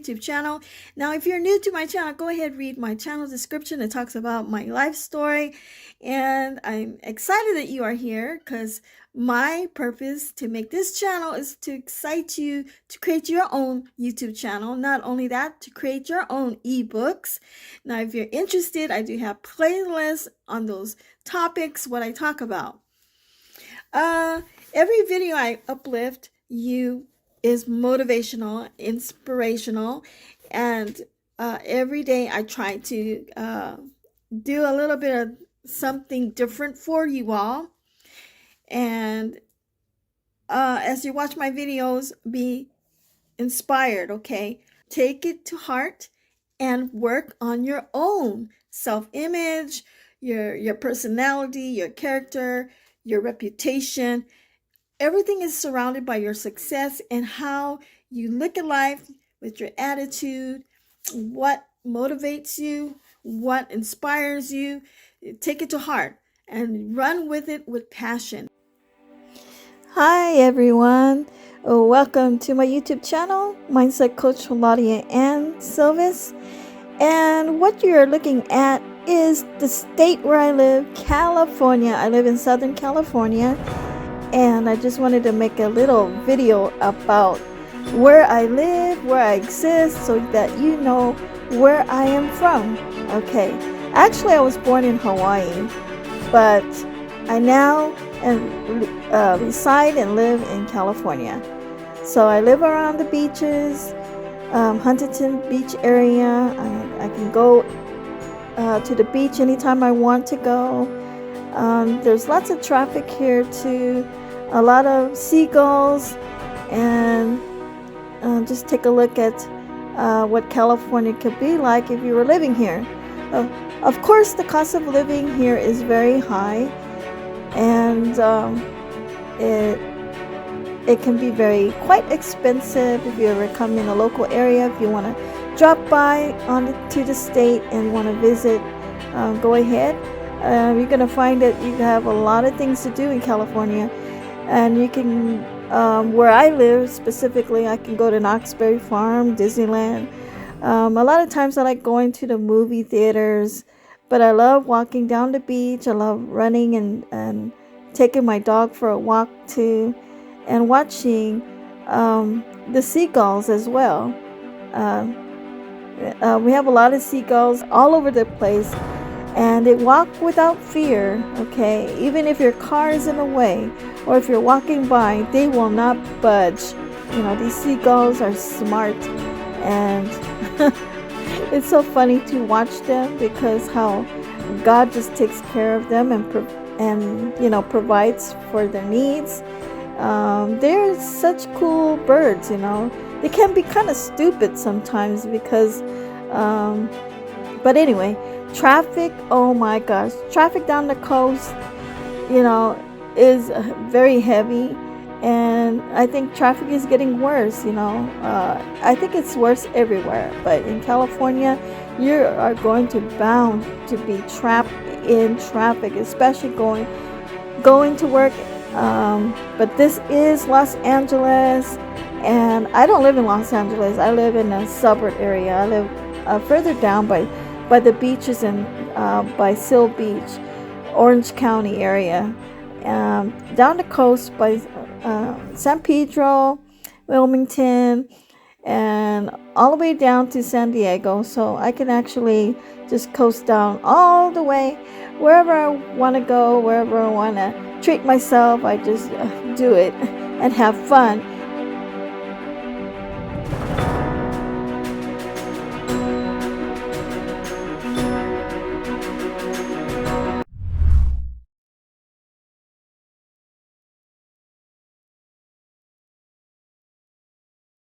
YouTube channel. Now, if you're new to my channel, go ahead, read my channel description. It talks about my life story. And I'm excited that you are here because my purpose to make this channel is to excite you to create your own YouTube channel. Not only that, to create your own ebooks. Now, if you're interested, I do have playlists on those topics, what I talk about. Every video I uplift you is motivational, inspirational, and every day I try to do a little bit of something different for you all. And as you watch my videos, be inspired, okay? Take it to heart and work on your own self-image, your personality, your character, your reputation. Everything is surrounded by your success and how you look at life with your attitude, what motivates you, what inspires you. Take it to heart and run with it with passion. Hi everyone, welcome to my YouTube channel, Mindset Coach Laudiaann Sylvest. And what you're looking at is the state where I live, California. I live in Southern California. And I just wanted to make a little video about where I live, where I exist, so that you know where I am from. Okay, actually I was born in Hawaii, but I now reside and live in California. So I live around the beaches, Huntington Beach area. I can go to the beach anytime I want to go. There's lots of traffic here too, a lot of seagulls, and just take a look at what California could be like if you were living here. Of course, the cost of living here is very high, and it can be quite expensive if you ever come in a local area. If you want to drop by to the state and want to visit, go ahead. You're going to find that you have a lot of things to do in California. And you can, where I live specifically, I can go to Knoxbury Farm, Disneyland. A lot of times I like going to the movie theaters, but I love walking down the beach. I love running and taking my dog for a walk too, and watching the seagulls as well. We have a lot of seagulls all over the place. And they walk without fear, okay? Even if your car is in the way or if you're walking by, they will not budge. You know, these seagulls are smart, and it's so funny to watch them because how God just takes care of them and you know, provides for their needs. They're such cool birds, you know. They can be kind of stupid sometimes because but anyway, traffic, oh my gosh, traffic down the coast, you know, is very heavy, and I think traffic is getting worse, you know. I think it's worse everywhere, but in California, you are going to bound to be trapped in traffic, especially going to work. But this is Los Angeles, and I don't live in Los Angeles. I live in a suburb area. I live further down by the beaches and by Seal Beach, Orange County area, down the coast by San Pedro, Wilmington, and all the way down to San Diego. So I can actually just coast down all the way wherever I want to go, wherever I want to treat myself. I just do it and have fun.